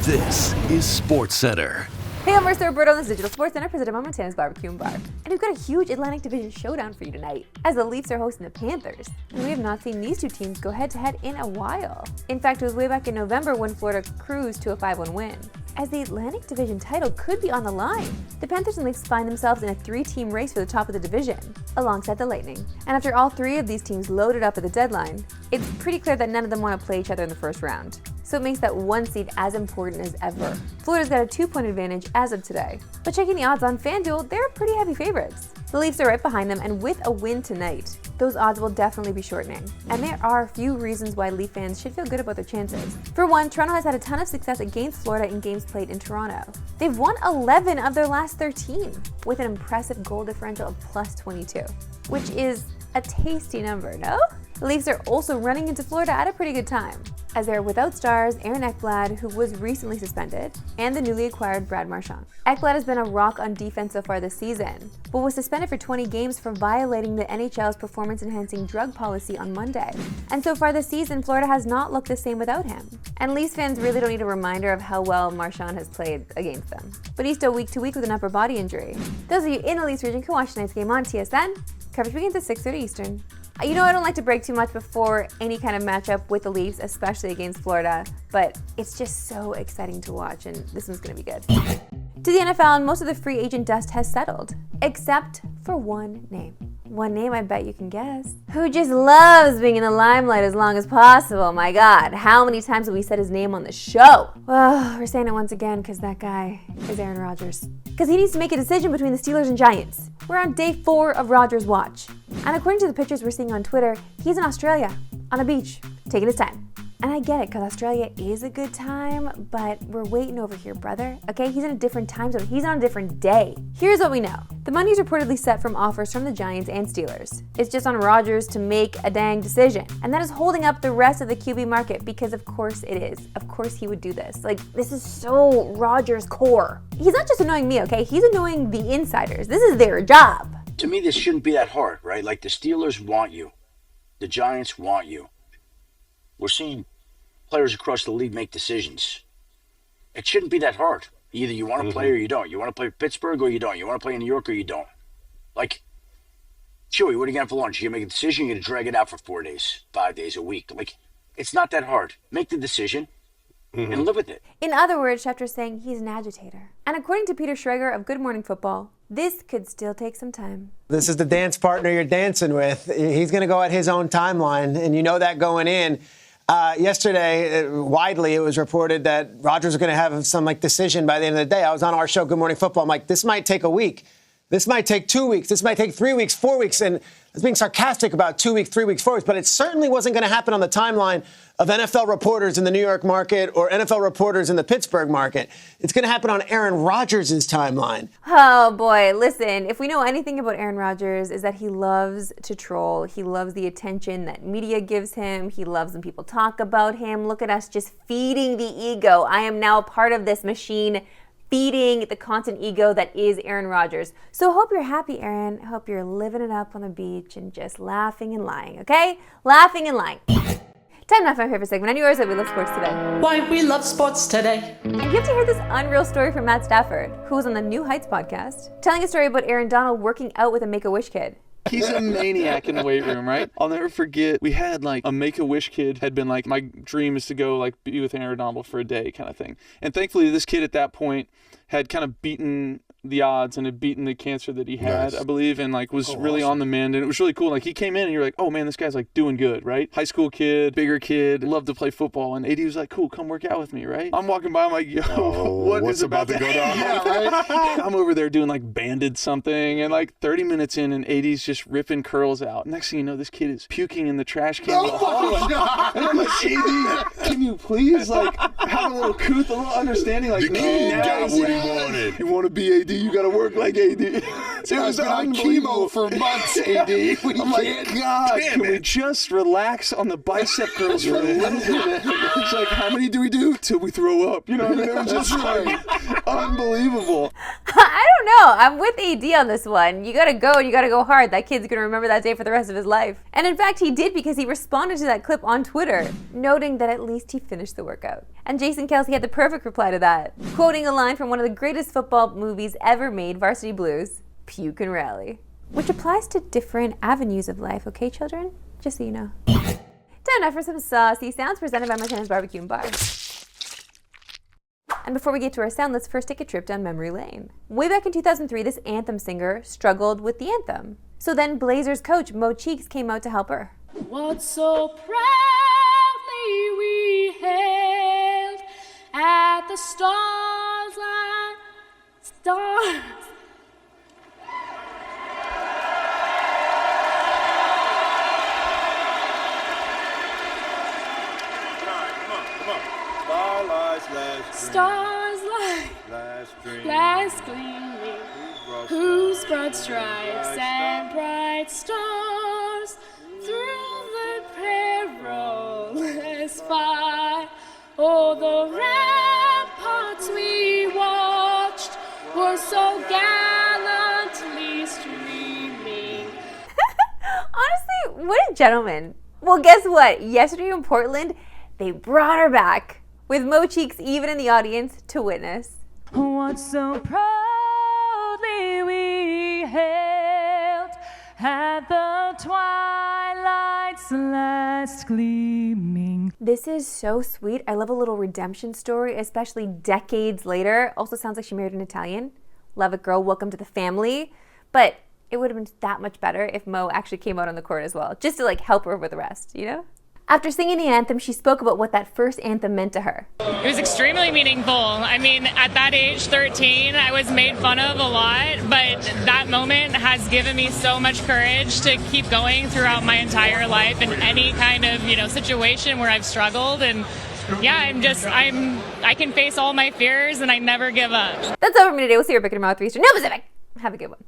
This is Sportscentre. Hey, I'm Marissa Roberto on this digital Sportscentre presented by Montana's Barbecue and Bar. And we've got a huge Atlantic Division showdown for you tonight, as the Leafs are hosting the Panthers. And we have not seen these two teams go head-to-head in a while. In fact, it was way back in November when Florida cruised to a 5-1 win. As the Atlantic Division title could be on the line, the Panthers and Leafs find themselves in a 3-team race for the top of the division, alongside the Lightning. And after all three of these teams loaded up at the deadline, it's pretty clear that none of them want to play each other in the first round. So it makes that one seed as important as ever. Florida's got a 2-point advantage as of today. But checking the odds on FanDuel, they're pretty heavy favorites. The Leafs are right behind them, and with a win tonight, those odds will definitely be shortening. And there are a few reasons why Leaf fans should feel good about their chances. For one, Toronto has had a ton of success against Florida in games played in Toronto. They've won 11 of their last 13, with an impressive goal differential of plus 22, which is a tasty number, no? The Leafs are also running into Florida at a pretty good time, as they're without stars Aaron Ekblad, who was recently suspended, and the newly acquired Brad Marchand. Ekblad has been a rock on defense so far this season, but was suspended for 20 games for violating the NHL's performance-enhancing drug policy on Monday. And so far this season, Florida has not looked the same without him. And Leafs fans really don't need a reminder of how well Marchand has played against them. But he's still week to week with an upper body injury. Those of you in the Leafs region can watch tonight's game on TSN. Coverage begins at 6:30 Eastern. You know, I don't like to break too much before any kind of matchup with the Leafs, especially against Florida, but it's just so exciting to watch, and this one's going to be good. To the NFL, and most of the free agent dust has settled, except for one name. One name I bet you can guess. Who just loves being in the limelight as long as possible. My God, how many times have we said his name on the show? Well, we're saying it once again because that guy is Aaron Rodgers. Because he needs to make a decision between the Steelers and Giants. We're on day 4 of Rodgers' watch. And according to the pictures we're seeing on Twitter, he's in Australia, on a beach, taking his time. And I get it, because Australia is a good time, but we're waiting over here, brother. Okay, he's in a different time zone. He's on a different day. Here's what we know. The money's reportedly set from offers from the Giants and Steelers. It's just on Rodgers to make a dang decision. And that is holding up the rest of the QB market, because of course it is. Of course he would do this. Like, this is so Rodgers' core. He's not just annoying me, okay? He's annoying the insiders. This is their job. To me, this shouldn't be that hard, right? Like, the Steelers want you. The Giants want you. We're seeing players across the league make decisions. It shouldn't be that hard. Either you want to play or you don't. You want to play Pittsburgh or you don't. You want to play in New York or you don't. Like, sure, what are you going to have for lunch? You're going to make a decision, you're going to drag it out for 4 days, 5 days, a week. Like, it's not that hard. Make the decision and live with it. In other words, Schefter's saying he's an agitator. And according to Peter Schrager of Good Morning Football, this could still take some time. This is the dance partner you're dancing with. He's going to go at his own timeline, and you know that going in. Yesterday, widely, it was reported that Rodgers was going to have some decision by the end of the day. I was on our show, Good Morning Football. I'm like, this might take a week. This might take 2 weeks. This might take 3 weeks, 4 weeks. And I was being sarcastic about 2 weeks, 3 weeks, 4 weeks. But it certainly wasn't going to happen on the timeline of NFL reporters in the New York market or NFL reporters in the Pittsburgh market. It's going to happen on Aaron Rodgers' timeline. Oh, boy. Listen, if we know anything about Aaron Rodgers is that he loves to troll. He loves the attention that media gives him. He loves when people talk about him. Look at us just feeding the ego. I am now part of this machine feeding the constant ego that is Aaron Rodgers. So hope you're happy, Aaron. I hope you're living it up on the beach and just laughing and lying, okay? Laughing and lying. Time now for my favorite segment on yours that we love sports today. Why we love sports today. And you have to hear this unreal story from Matt Stafford, who was on the New Heights podcast, telling a story about Aaron Donald working out with a Make-A-Wish kid. He's a maniac in the weight room, right? I'll never forget, we had a Make-A-Wish kid had been my dream is to go be with Aaron Donald for a day kind of thing. And thankfully this kid at that point had kind of beaten the odds and had beaten the cancer that he had, I believe, and was really awesome on the mend. And it was really cool. He came in and you're like, oh man, this guy's doing good, right? High school kid, bigger kid, loved to play football. And AD was like, cool, come work out with me, right? I'm walking by, I'm like, yo, what's about to go down? Yeah, right? I'm over there doing banded something, and 30 minutes in, and AD's just ripping curls out. Next thing you know, this kid is puking in the trash can. Oh, God. And I'm like, AD, can you please have a little couth, a little understanding? The kid got what he wanted. You want to be AD, you got to work like AD. It was on chemo for months, AD. I'm like, God, can we just relax on the bicep curls for a little bit? It's like, how many do we do till we throw up? You know what I mean? It was just like unbelievable. I don't know. I'm with AD on this one. You gotta go and you gotta go hard. That kid's gonna remember that day for the rest of his life. And in fact, he did, because he responded to that clip on Twitter, noting that at least he finished the workout. And Jason Kelsey had the perfect reply to that, quoting a line from one of the greatest football movies ever made, Varsity Blues, "Puke and rally." Which applies to different avenues of life, okay, children? Just so you know. Time now for some Saucy Sounds presented by Montana's Barbecue and Bar. And before we get to our sound, let's first take a trip down memory lane. Way back in 2003, this Anthem singer struggled with the anthem. So then Blazers coach Mo Cheeks came out to help her. What so proudly we hailed at the stars like stars. Stars like last gleaming, whose broad stripes and bright stars through the perilous fight. Oh, the ramparts we watched were so gallantly streaming. Honestly, what a gentleman. Well, guess what? Yesterday in Portland, they brought her back, with Mo Cheeks even in the audience to witness. What so proudly we hailed at the twilight's last gleaming. This is so sweet. I love a little redemption story, especially decades later. Also sounds like she married an Italian. Love it, girl. Welcome to the family. But it would have been that much better if Mo actually came out on the court as well, just to help her with the rest, you know? After singing the anthem, she spoke about what that first anthem meant to her. It was extremely meaningful. I mean, at that age, 13, I was made fun of a lot, but that moment has given me so much courage to keep going throughout my entire life in any kind of, situation where I've struggled. And yeah, I can face all my fears and I never give up. That's all for me today. We'll see you back tomorrow at 3 Eastern. No Pacific. Have a good one.